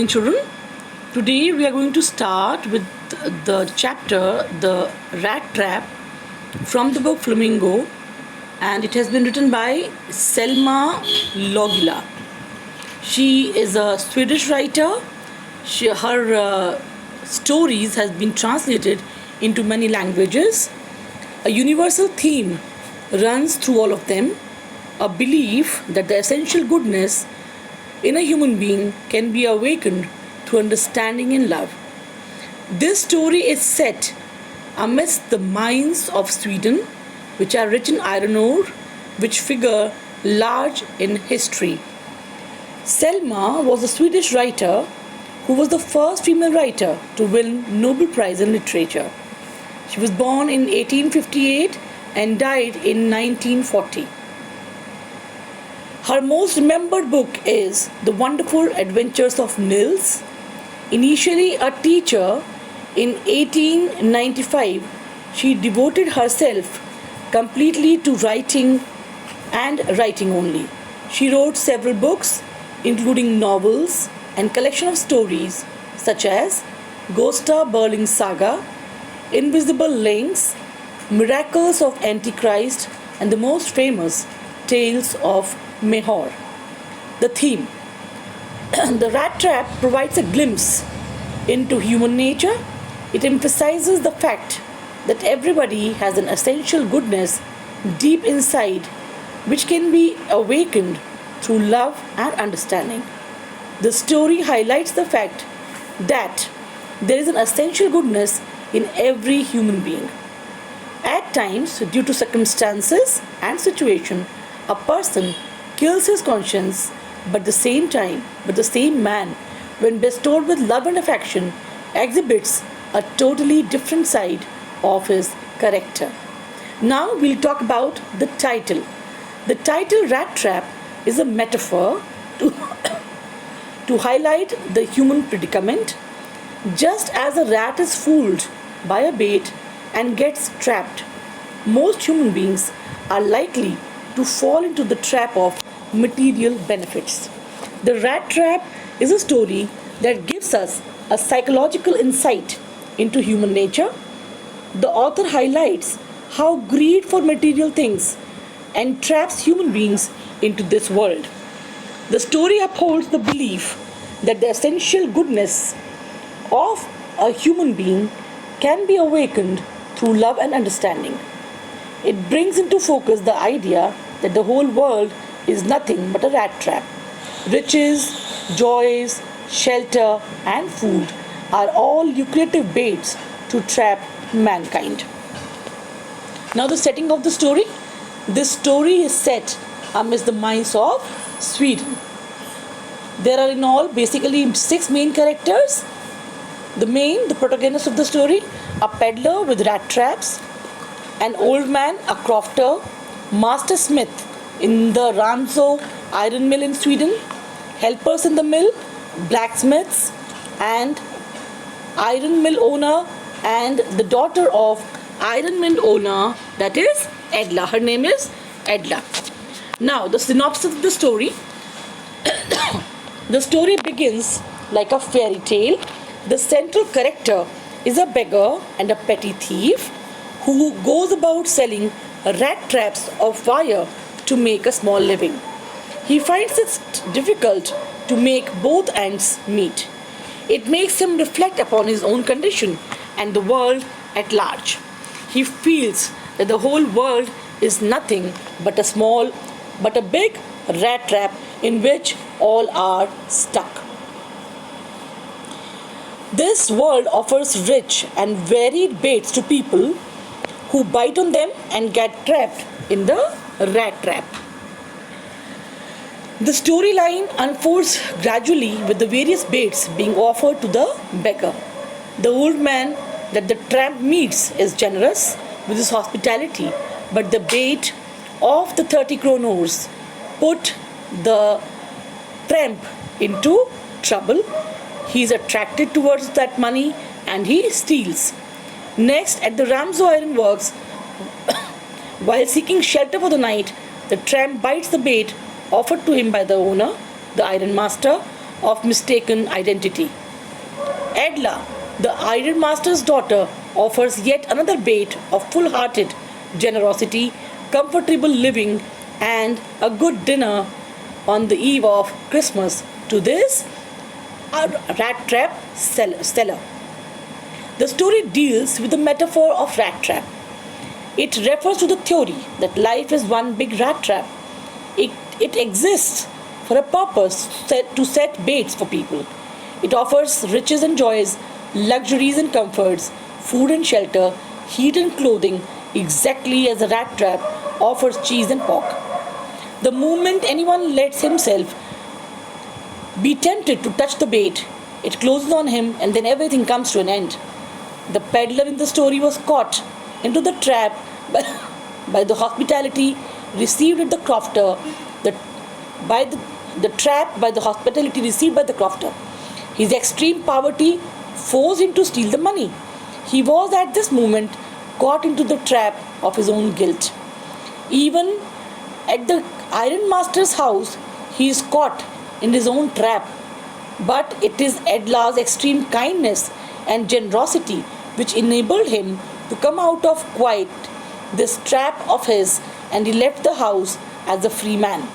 morning, children. Today we are going to start with the chapter The Rat Trap from the book Flamingo, and it has been written by Selma Logila. She is a Swedish writer. Her stories has been translated into many languages. A universal theme runs through all of them, a belief that the essential goodness in a human being can be awakened through understanding and love. This story is set amidst the mines of Sweden, which are rich in iron ore, which figure large in history. Selma was a Swedish writer who was the first female writer to win Nobel Prize in Literature. She was born in 1858 and died in 1940. Her most remembered book is The Wonderful Adventures of Nils. Initially a teacher, in 1895 she devoted herself completely to writing and writing only. She wrote several books, including novels and collection of stories such as Gösta Berling's Saga, Invisible Links, Miracles of Antichrist, and the most famous Tales of Mehor. The theme. The Rat Trap provides a glimpse into human nature. It emphasizes the fact that everybody has an essential goodness deep inside which can be awakened through love and understanding. The story highlights the fact that there is an essential goodness in every human being. At times, due to circumstances and situation, a person kills his conscience, but the same man, when bestowed with love and affection, exhibits a totally different side of his character. Now we'll talk about the title. The title Rat Trap is a metaphor to highlight the human predicament. Just as a rat is fooled by a bait and gets trapped, most human beings are likely to fall into the trap of material benefits. The Rat Trap is a story that gives us a psychological insight into human nature. The author highlights how greed for material things entraps human beings into this world. The story upholds the belief that the essential goodness of a human being can be awakened through love and understanding. It brings into focus the idea that the whole world is nothing but a rat trap. Riches, joys, shelter, and food are all lucrative baits to trap mankind. Now, the setting of the story. This story is set amidst the mines of Sweden. There are in all basically 6 main characters. The protagonist of the story, a peddler with rat traps, an old man, a crofter, master smith in the Ramsö iron mill in Sweden, helpers in the mill, blacksmiths, and iron mill owner, and the daughter of iron mill owner, that is Edla. Her name is Edla. Now, the synopsis of the story. The story begins like a fairy tale. The central character is a beggar and a petty thief who goes about selling rat traps of wire to make a small living. He finds it difficult to make both ends meet. It makes him reflect upon his own condition and the world at large. He feels that the whole world is nothing but a big rat trap in which all are stuck. This world offers rich and varied baits to people who bite on them and get trapped in the rat trap. The storyline unfolds gradually with the various baits being offered to the beggar. The old man that the tramp meets is generous with his hospitality, but the bait of the 30 kronors put the tramp into trouble. He is attracted towards that money and he steals. Next, at the Ramsö Iron Works, while seeking shelter for the night, the tramp bites the bait offered to him by the owner, the iron master, of mistaken identity. Edla, the ironmaster's daughter, offers yet another bait of full hearted generosity, comfortable living, and a good dinner on the eve of Christmas to this rat trap seller. The story deals with the metaphor of rat trap. It refers to the theory that life is one big rat trap. It exists for a purpose to set baits for people. It offers riches and joys, luxuries and comforts, food and shelter, heat and clothing, exactly as a rat trap offers cheese and pork. The moment anyone lets himself be tempted to touch the bait, it closes on him and then everything comes to an end. The peddler in the story was caught into the trap by the hospitality received at the crofter, the trap by the hospitality received by the crofter. His extreme poverty forced him to steal the money. He was at this moment caught into the trap of his own guilt. Even at the ironmaster's house, he is caught in his own trap. But it is Edla's extreme kindness and generosity which enabled him to come out of quite this trap of his, and he left the house as a free man.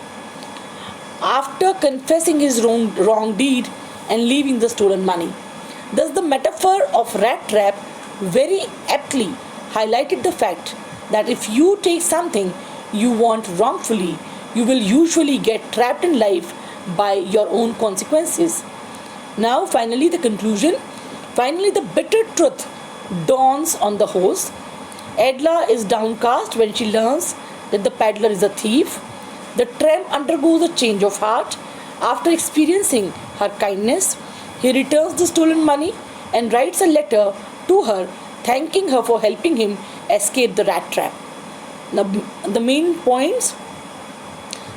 After confessing his wrong deed and leaving the stolen money. Thus, the metaphor of rat trap very aptly highlighted the fact that if you take something you want wrongfully, you will usually get trapped in life by your own consequences. Now, finally, the conclusion. Finally, the bitter truth dawns on the host. Edla is downcast when she learns that the peddler is a thief. The tramp undergoes a change of heart. After experiencing her kindness, he returns the stolen money and writes a letter to her thanking her for helping him escape the rat trap. Now, the main points.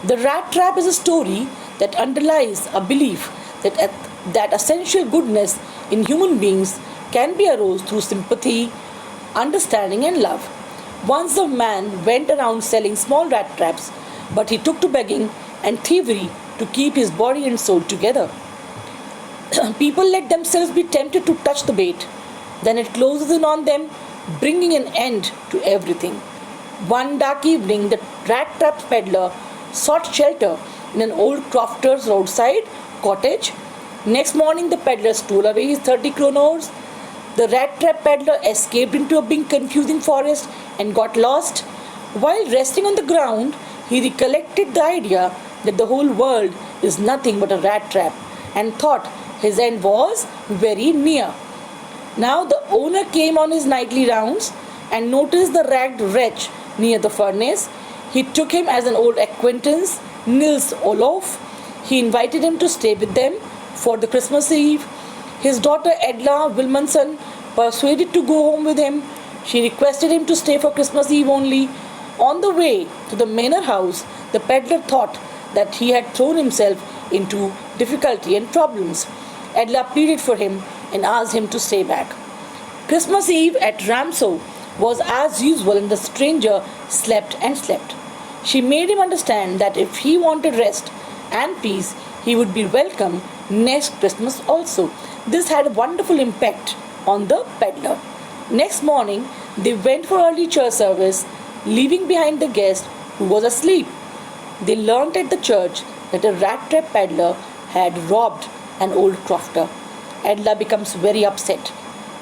The rat trap is a story that underlies a belief that essential goodness in human beings can be aroused through sympathy, understanding, and love. Once the man went around selling small rat traps, but he took to begging and thievery to keep his body and soul together. People let themselves be tempted to touch the bait. Then it closes in on them, bringing an end to everything. One dark evening, the rat trap peddler sought shelter in an old crofter's roadside cottage. Next morning, the peddler stole away his 30 kronos. The rat trap peddler escaped into a big confusing forest and got lost. While resting on the ground, he recollected the idea that the whole world is nothing but a rat trap and thought his end was very near. Now the owner came on his nightly rounds and noticed the ragged wretch near the furnace. He took him as an old acquaintance, Nils Olof. He invited him to stay with them for the Christmas Eve. His daughter Edla Wilmanson persuaded to go home with him. She requested him to stay for Christmas Eve only. On the way to the manor house, the peddler thought that he had thrown himself into difficulty and problems. Edla pleaded for him and asked him to stay back. Christmas Eve at Ramso was as usual and the stranger slept and slept. She made him understand that if he wanted rest and peace, he would be welcome next Christmas also. This had a wonderful impact on the peddler. Next morning, they went for early church service, leaving behind the guest who was asleep. They learnt at the church that a rat trap peddler had robbed an old crofter. Edla becomes very upset.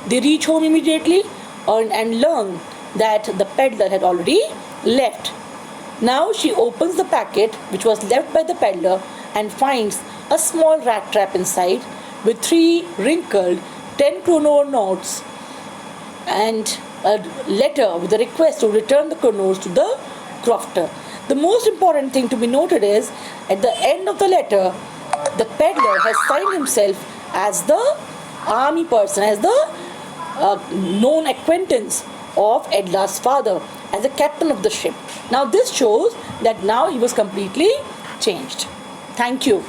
They reach home immediately and learn that the peddler had already left. Now she opens the packet which was left by the peddler and finds a small rat trap inside with 3 wrinkled 10 kroner notes and a letter with a request to return the kroners to the crofter. The most important thing to be noted is at the end of the letter, the peddler has signed himself as the army person, as the known acquaintance of Edla's father, as the captain of the ship. Now this shows that now he was completely changed. Thank you.